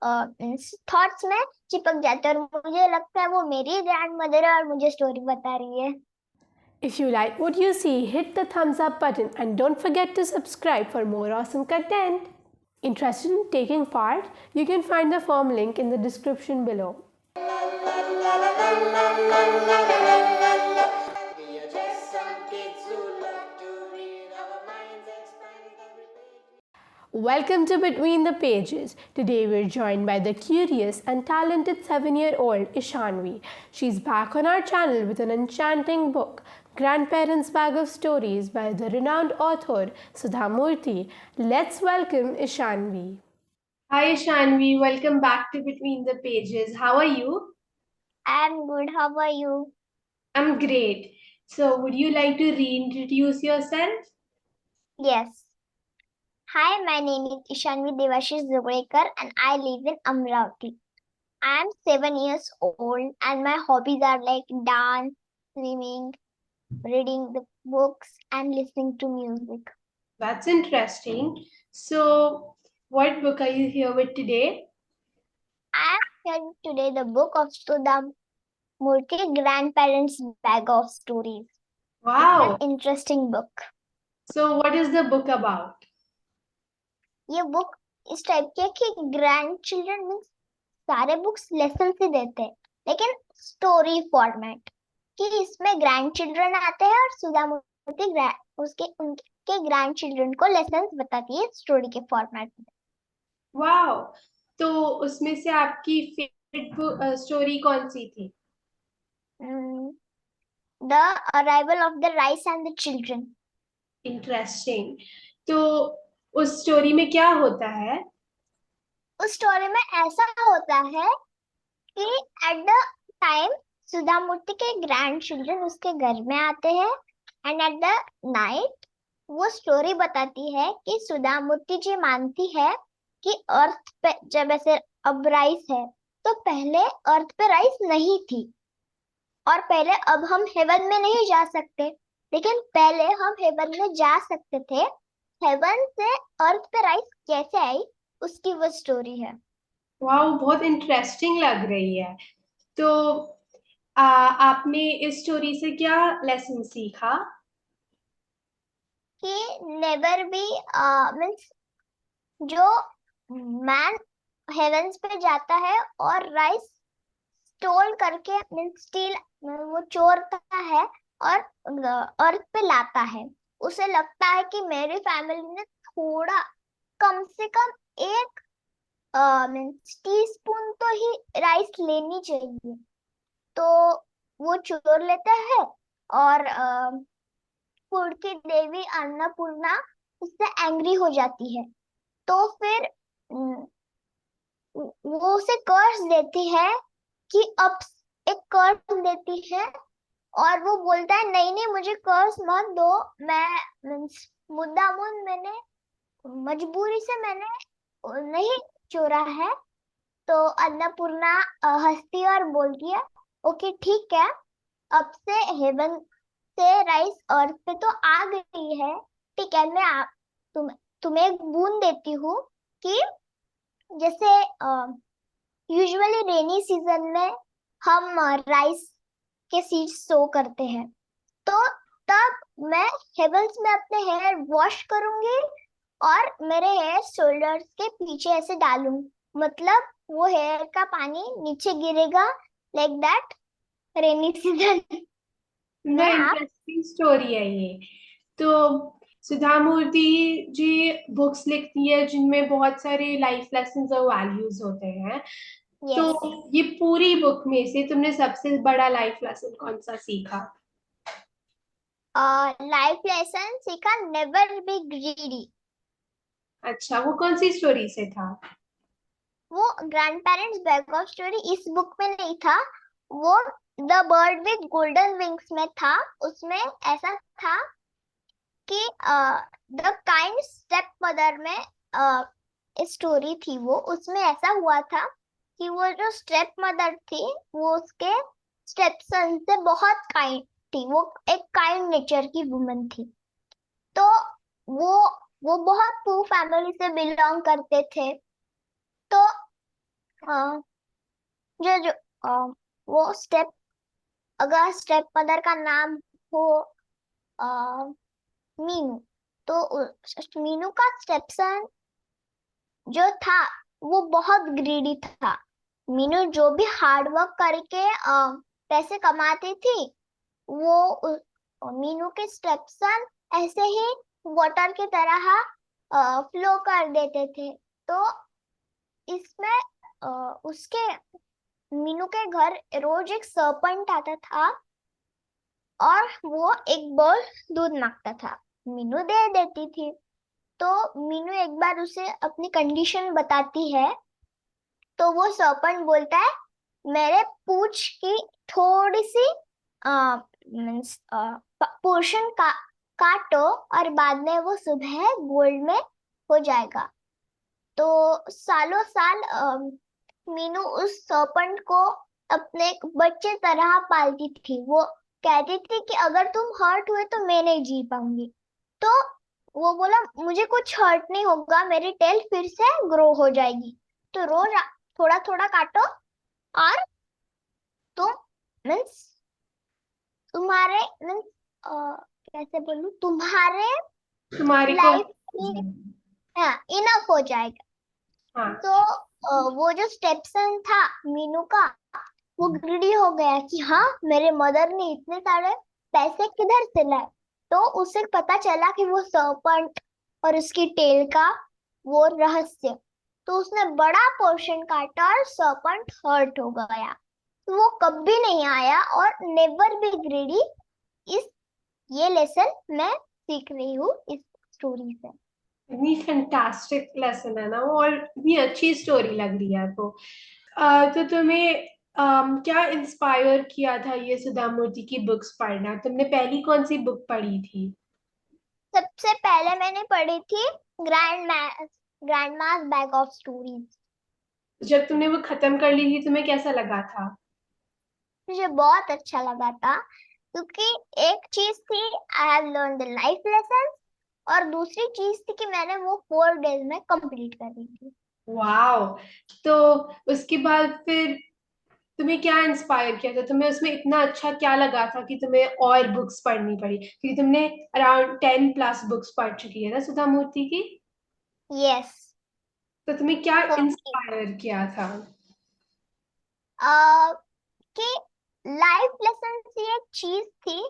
Thoughts में चिपक जाते हैं और मुझे लगता है वो मेरी ग्रैंड मदर है और मुझे स्टोरी बता रही है। If you like what you see, hit the thumbs up button and don't forget to subscribe for more awesome content. Interested in taking part? You can find the form link in the description below. Welcome to Between the Pages. Today we're joined by the curious and talented 7-year-old Ishanvi. She's back on our channel with an enchanting book, Grandparents' Bag of Stories by the renowned author Sudha Murthy. Let's welcome Ishanvi. Hi Ishanvi, welcome back to Between the Pages. How are you? I'm good. How are you? I'm great. So, would you like to reintroduce yourself? Yes. Hi, my name is Ishanvi Devashish Zugrekar and I live in Amravati. I am 7 years old and my hobbies are like dance, swimming, reading the books and listening to music. That's interesting. So, what book are you here with today? I am here today the book of Sudha Murthy, Grandparents' Bag of Stories. Wow. It's an interesting book. So, what is the book about? ये book इस type की है कि grand children means सारे books lesson से देते हैं लेकिन स्टोरी फॉर्मेट कि इसमें ग्रैंड चिल्ड्रन आते हैं और सुधा मूर्ति उसके उनके ग्रैंड चिल्ड्रन को लेसन बताती है स्टोरी के फॉर्मेट में। वाओ, तो उसमें से आपकी फेवरेट स्टोरी कौन सी थी? The arrival of the rice and the children. Interesting. तो उस स्टोरी में क्या होता है? उस स्टोरी में ऐसा होता है कि एट द टाइम सुधा मूर्ति के ग्रैंड चिल्ड्रन उसके घर में आते हैं एंड एट द नाइट वो स्टोरी बताती है कि सुधा मूर्ति जी मानती है कि अर्थ पे जब ऐसे अब राइस है तो पहले अर्थ पे राइस नहीं थी और पहले अब हम हेवन में नहीं जा सकते लेकिन पहले हम हेवन में जा सकते थे। हेवन से अर्थ पे राइस कैसे आई उसकी वो स्टोरी है। वाओ, बहुत इंटरेस्टिंग लग रही है। तो आपने इस स्टोरी से क्या लेसन सीखा? कि नेवर बी मीन्स जो मैन हेवेंस पे जाता है और राइस स्टोल करके मीन्स स्टील वो चोरता है और अर्थ पे लाता है उसे लगता है कि मेरी फैमिली ने थोड़ा कम से कम एक मीन्स टीस्पून तो ही राइस लेनी चाहिए तो वो चोर लेता है और फूड की देवी अन्नपूर्णा उससे एंग्री हो जाती है तो फिर वो उसे कर्स देती है कि अब एक कर्स देती है और वो बोलता है नहीं नहीं मुझे कर्स मत दो मैं मुद्दामुन मैंने मजबूरी से मैंने नहीं चोरा है। तो अन्नपूर्णा हंसती और बोलती है ओके ठीक है अब से हेवन से राइस अर्थ पे तो आ गई है ठीक है मैं तुम्हें एक बूंद देती हूँ कि जैसे यूजुअली रेनी सीजन में हम राइस के सीड्स सो करते हैं तो तब मैं हेवंस में अपने हेयर वॉश करूंगी और मेरे हेयर शोल्डर्स के पीछे ऐसे डालूं मतलब वो हेयर का पानी नीचे गिरेगा लाइक दैट रेनी सीजन में आप। इंटरेस्टिंग स्टोरी है ये। तो सुधा मूर्ति जी बुक्स लिखती है जिनमें बहुत सारे लाइफ लेसन्स और वैल्यूज होते हैं। तो यस ये पूरी बुक में से तुमने सबसे बड़ा लाइफ लेसन कौन सा सीखा? लाइफ लेसन सीखा नेवर बी ग्रीडी। अच्छा, वो कौन सी स्टोरी से था? वो grand parents bag of story इस बुक में नहीं था वो the bird with golden wings में था। उसमें ऐसा था कि द काइंड स्टेप मदर में स्टोरी थी वो उसमें ऐसा हुआ था कि वो जो स्टेप मदर थी वो उसके स्टेप सन से बहुत काइंड थी वो एक काइंड नेचर की वुमन थी। तो वो वो बहुत पुअर फैमिली से बिलोंग करते थे तो अ, जो जो वो स्टेप, अगर स्टेप मदर का नाम हो अ, मीनू, तो मीनू का स्टेपसन जो था वो बहुत ग्रीडी था। मीनू जो भी हार्ड वर्क करके पैसे कमाती थी, वो मीनू के स्टेपसन ऐसे ही वाटर की तरह फ्लो कर देते थे। तो इसमें उसके मीनू के घर रोज एक सरपंच आता था और वो एक बाउल दूध मांगता था, मीनू दे देती थी। तो मीनू एक बार उसे अपनी कंडीशन बताती है, तो वो सरपंच बोलता है मेरे पूंछ की थोड़ी सी मीन्स पोर्शन का काटो और बाद में वो सुबह गोल्ड में हो जाएगा। तो सालों साल मीनू उस सरपंच को अपने एक बच्चे तरह पालती थी। वो कहती थी कि अगर तुम हर्ट हुए तो मैं नहीं जी पाऊंगी। तो वो बोला मुझे कुछ हर्ट नहीं होगा, मेरी टेल फिर से ग्रो हो जाएगी। तो रोज थोड़ा थोड़ा काटो और तुम मीन्स तुम्हारे मीन्स कैसे बोलूं, तुम्हारे तुम्हारी को। लाइफ की इनफ हो जाएगा। हाँ। तो वो जो स्टेपसन था मीनू का, वो ग्रीडी हो गया कि हाँ मेरे मदर ने इतने सारे पैसे किधर से लाए। तो उसे पता चला कि वो सरपंच और उसकी टेल का वो रहस्य। तो उसने बड़ा पोर्शन काटा और सरपंच हर्ट हो गया। तो वो कभी नहीं आया और नेवर बी ग्रीडी। इस ये लेसन मैं सीख रही हूँ इस स्टोरी से। इतनी फैंटास्टिक लेसन है ना वो, और इतनी अच्छी स्टोरी लग रही है तो। तो तुम्हें क्या इंस्पायर किया था ये सुधा मूर्ति की बुक्स पढ़ना? तुमने पहली कौन सी बुक पढ़ी थी? सबसे पहले मैंने पढ़ी थी grand mass bag of stories. जब तुमने वो खत्म कर ली थी तुम्हें कैसा लगा था? मुझे बहुत अच्छा लगा था, क्योंकि एक चीज थी I have learn the life lesson, और दूसरी चीज थी कि मैंने वो 4 डेज में कंप्लीट कर दी थी। वाओ। तो उसके बाद फिर तुम्हें क्या इंस्पायर किया था? तुम्हें उसमें इतना अच्छा क्या लगा था कि तुम्हें और बुक्स पढ़नी पड़ी? क्योंकि तुमने अराउंड 10+ बुक्स पढ़ चुकी है ना सुधा मूर्ति की। यस। तो तुम्हें क्या 13। इंस्पायर किया था? कि लाइफ लेसन की एक चीज थी,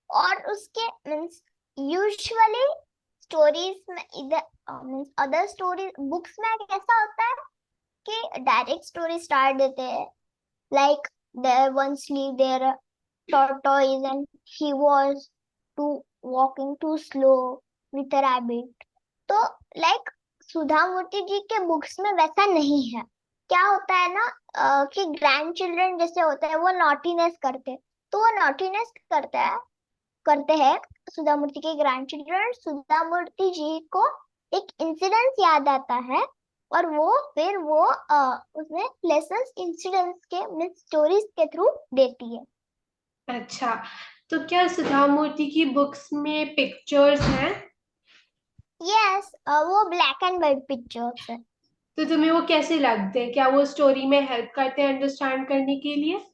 और उसके मीन्स यूजुअली स्टोरीज में इधर मीन्स अदर स्टोरी बुक्स में कैसा होता है कि डायरेक्ट स्टोरी स्टार्ट देते हैं, like there once lived there a tortoise and he was too walking too slow with a rabbit। तो लाइक सुधा मूर्ति जी के बुक्स में वैसा नहीं है। क्या होता है ना कि ग्रैंड चिल्ड्रन जैसे होते हैं वो नॉटीनेस करते, तो वो नॉटीनेस करते हैं सुधा मूर्ति के ग्रैंड चिल्ड्रन। सुधा मूर्ति जी को एक इंसिडेंस याद आता है, और वो फिर वो उसमें लेसन्स इंसिडेंट्स के मीन स्टोरीज के थ्रू देती है। अच्छा, तो क्या सुधा मूर्ति की बुक्स में पिक्चर्स हैं? यस, वो ब्लैक एंड व्हाइट पिक्चर्स है। तो तुम्हें वो कैसे लगते हैं? क्या वो स्टोरी में हेल्प करते हैं अंडरस्टैंड करने के लिए?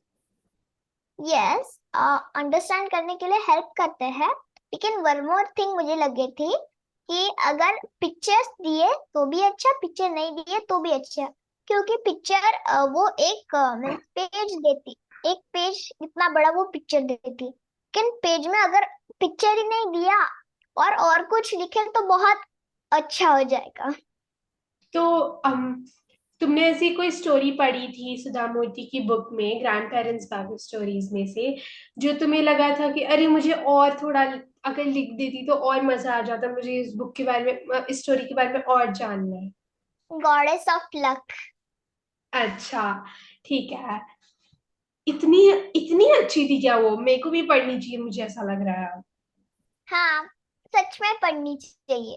यस, अंडरस्टैंड करने के लिए हेल्प करते हैं। लेकिन वन मोर थिंग मुझे लगी थी कि अगर पिक्चर्स दिए तो भी अच्छा, पिक्चर नहीं दिए तो भी अच्छा। क्योंकि पिक्चर वो एक पेज देती, एक पेज इतना बड़ा वो पिक्चर देती, लेकिन पेज में अगर पिक्चर ही नहीं दिया और कुछ लिखे तो बहुत अच्छा हो जाएगा। तो तुमने ऐसी कोई स्टोरी पढ़ी थी सुधा मूर्ति की बुक में, ग्रैंड पेरेंट्स बैग स्टोरीज में से, जो तुम्हें लगा था कि अरे मुझे और थोड़ा अगर लिख देती तो और मजा आ जाता, मुझे इस बुक के बारे में, इस स्टोरी के बारे में और जानना है? Goddess of luck. अच्छा, ठीक है। इतनी इतनी अच्छी थी क्या वो? मेरे को भी पढ़नी चाहिए, मुझे ऐसा लग रहा है। हाँ, सच में पढ़नी चाहिए,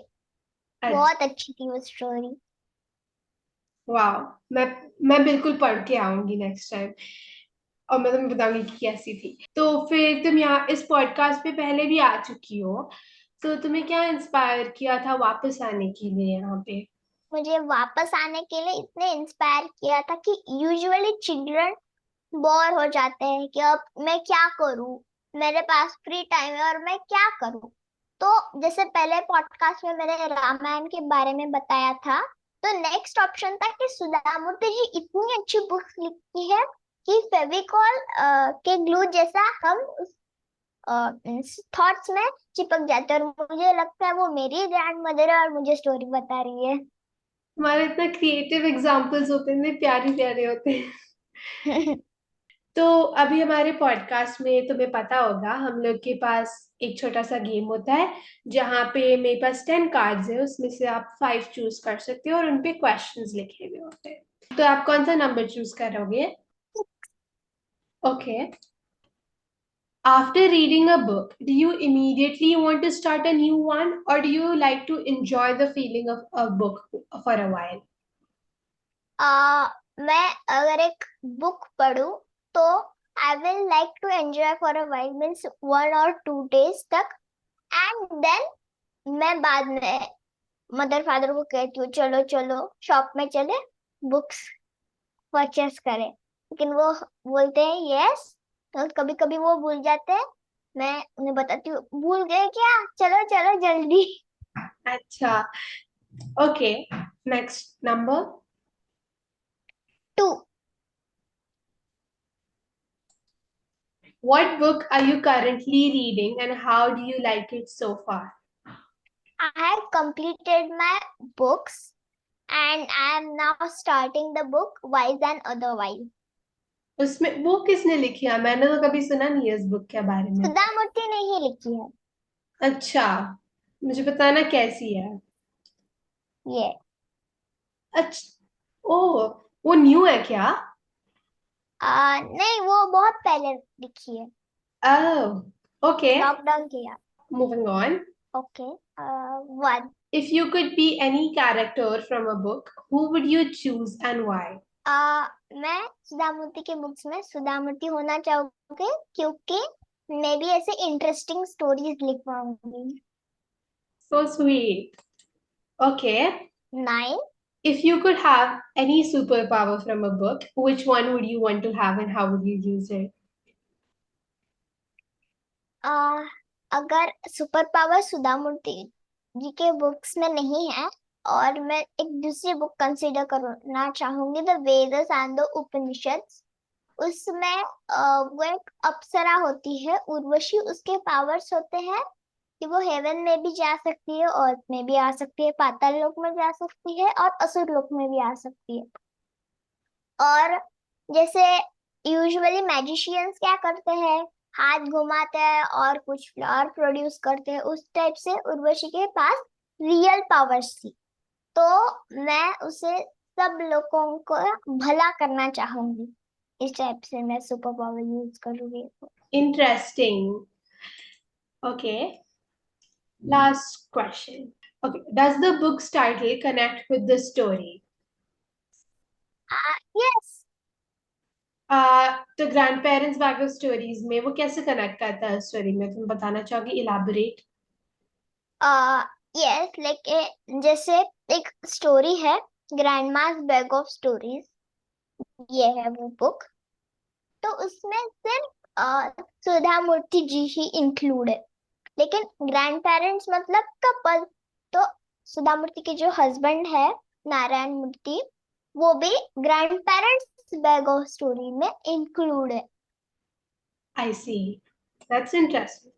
अच्छा। बहुत अच्छी थी वो स्टोरी। वाह। मैं बिल्कुल पढ़ के आऊंगी नेक्स्ट टाइम, और मैं तुम्हें बताऊंगी कि कैसी थी। तो फिर तुम यहाँ इस पॉडकास्ट पे पहले भी आ चुकी हो, तो तुम्हें क्या इंस्पायर किया था वापस आने के लिए यहाँ पे? मुझे वापस आने के लिए इतने इंस्पायर किया था कि यूजुअली चिल्ड्रन बोर हो जाते हैं कि अब मैं क्या करूं, मेरे पास फ्री टाइम है और मैं क्या करूं। तो जैसे पहले पॉडकास्ट में मैंने रामायण के बारे में बताया था, तो नेक्स्ट ऑप्शन था कि सुधा मूर्ति जी इतनी अच्छी बुक्स लिखती है कि फेविकॉल के ग्लू जैसा हम उस थॉट्स में चिपक जाते हैं, और मुझे लगता है वो मेरी ग्रैंड मदर है और मुझे स्टोरी बता रही है। हमारे इतना क्रिएटिव एग्जाम्पल्स होते हैं, इतने प्यारे प्यारे होते हैं। तो अभी हमारे पॉडकास्ट में तुम्हें पता होगा हम लोग के पास एक छोटा सा गेम होता है, जहाँ पे मेरे पास 10 कार्ड्स है, उसमें से आप 5 चूज कर सकते हो और उनपे क्वेश्चंस लिखे हुए होते हैं। तो आप कौन सा नंबर चूज करोगे? Okay. After reading a book, do you immediately want to start a new one, or do you like to enjoy the feeling of a book for a while? मैं अगर एक बुक पढूं तो I will like to enjoy for a while, means 1 or 2 days तक, and then मैं बाद में mother father को कहती हूँ चलो चलो शॉप में चले, बुक्स परचेस करें, लेकिन वो बोलते हैं यस, तो कभी कभी वो भूल जाते हैं। मैं उन्हें बताती हूँ भूल गए क्या, चलो चलो जल्दी। अच्छा, okay. Next number. 2. What book are you currently reading and how do you like it so far? I have completed my books and I am now starting the book Wise and Otherwise. उसमें वो किसने लिखी है? मैंने तो कभी सुना नहीं है इस बुक के बारे में। सुधा मूर्ति ने ही लिखी है अच्छा, मुझे बताना कैसी है। ये। अच्छा, ओह, वो न्यू है क्या? नहीं, वो बहुत पहले लिखी है, ओह, ओके, लॉकडाउन किया। Moving on. Okay. 1. If you could be any character from a book, who would you choose and why? मैं सुधा मूर्ति के बुक्स में सुधा मूर्ति होना चाहूंगी क्योंकि मैं भी ऐसे इंटरेस्टिंग स्टोरीज लिख पाऊंगी। So sweet. Okay. 9. If you could have any superpower from a book, which one would you want to have and how would you use it? अगर सुपर पावर सुधा मूर्ति जी के बुक्स में नहीं है और मैं एक दूसरी बुक कंसीडर करना चाहूंगी, the Vedas and the Upanishads. उसमें वो एक अप्सरा होती है उर्वशी, उसके पावर्स होते हैं कि वो हेवन में भी जा सकती है, अर्थ में भी आ सकती है, पाताल लोक में जा सकती है और असुर लोक में भी आ सकती है। और जैसे यूजुअली मैजिशियंस क्या करते हैं, हाथ घुमाते हैं और कुछ फ्लावर प्रोड्यूस करते हैं, उस टाइप से उर्वशी के पास रियल पावर्स थी, तो मैं उसे सब लोगों को भला करना चाहूंगी, इस टाइप से मैं सुपर पावर यूज करूंगी। Interesting. Okay. Last question. Okay. Does the book's title connect with the story? Yes. तो grandparents back of stories में वो कैसे कनेक्ट करता है स्टोरी में, तुम बताना चाहोगी? इलाबोरेट। यस, लाइक जैसे एक स्टोरी है ग्रैंडमास बैग ऑफ स्टोरीज, ये है वो बुक, तो उसमें सिर्फ सुधा मूर्ति जी ही इंक्लूड है, लेकिन ग्रैंड पेरेंट्स मतलब कपल, तो सुधा मूर्ति के जो हस्बैंड है नारायण मूर्ति, वो भी grand parents bag of story में इंक्लूड है। I see. That's interesting.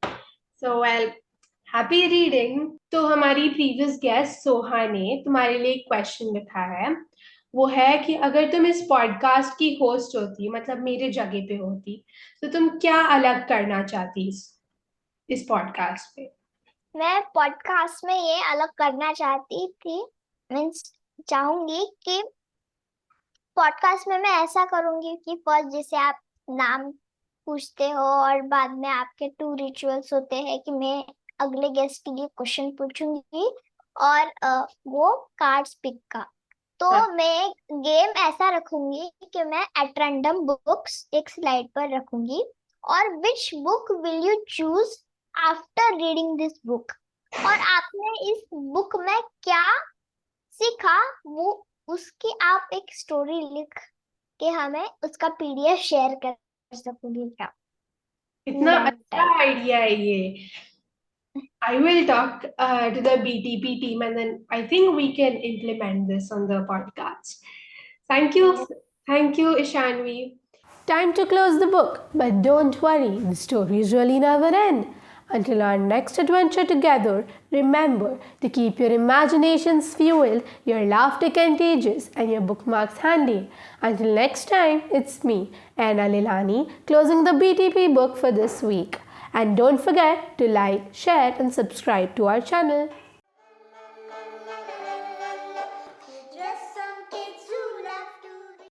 So, well, happy reading. तो हमारी प्रीवियस गेस्ट सोहा ने तुम्हारे लिए एक क्वेश्चन लिखा है। वो है कि अगर तुम इस पॉडकास्ट की होस्ट होती, मतलब मेरे जगह पे होती, तो तुम क्या अलग करना चाहती इस पॉडकास्ट पे? मैं पॉडकास्ट में ये अलग करना चाहती थी, मीन्स चाहूंगी कि पॉडकास्ट में मैं ऐसा करूंगी कि फर्स्ट जैसे आप नाम पूछते हो और बाद में आपके 2 रिचुअल्स होते हैं कि मैं अगले गेस्ट के लिए क्वेश्चन पूछूंगी और वो कार्ड्स पिक का, तो हाँ, मैं एक गेम ऐसा रखूंगी कि मैं एट रैंडम बुक्स एक स्लाइड पर रखूंगी और which book will you choose after reading this book, और आपने इस बुक में क्या सीखा वो उसकी आप एक स्टोरी लिख के हमें उसका पीडीएफ शेयर कर सकोगे क्या? इतना That अच्छा type. आइडिया है ये. I will talk to the BTP team and then I think we can implement this on the podcast. Thank you. Yes. Thank you, Ishanvi. Time to close the book, but don't worry, the stories really never end. Until our next adventure together, remember to keep your imaginations fueled, your laughter contagious, and your bookmarks handy. Until next time, it's me, Anna Lilani, closing the BTP book for this week. And don't forget to like, share, and subscribe to our channel.